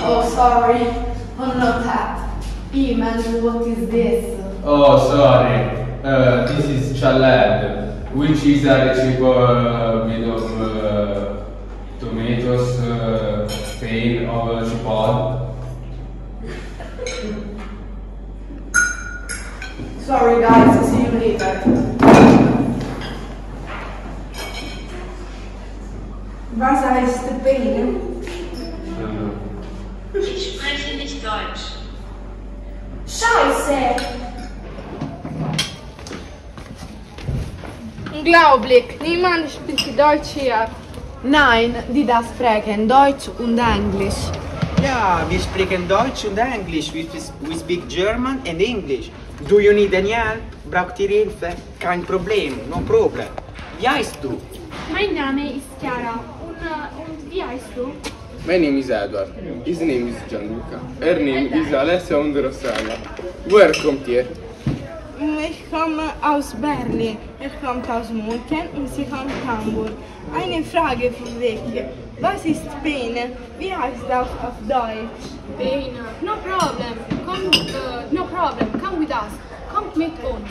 Oh, sorry. Oh, not that. Iman, what is this? Oh, sorry. This is chalad, which is a recipe made of tomatoes, pain of chipotle. Sorry, guys. See you later. Was heißt Beine? Ich spreche nicht Deutsch. Scheiße! Unglaublich, niemand spricht Deutsch hier. Nein, die das sprechen Deutsch und Englisch. Ja, wir sprechen Deutsch und Englisch. We speak German and English. Do you need any help? Braucht ihr Hilfe? Kein Problem, no problem. Wie heißt du? Mein Name ist Chiara. Und wie heißt du? My name is Edward. His name is Gianluca. Her name is Alessia und Rossella. Where kommt ihr? Ich komme aus Berlin. Ich komme aus München und sie kommt aus Hamburg. Eine Frage vorweg. Was ist Peine? Wie heißt das auf Deutsch? Peine. No problem. Come with us. Kommt mit uns.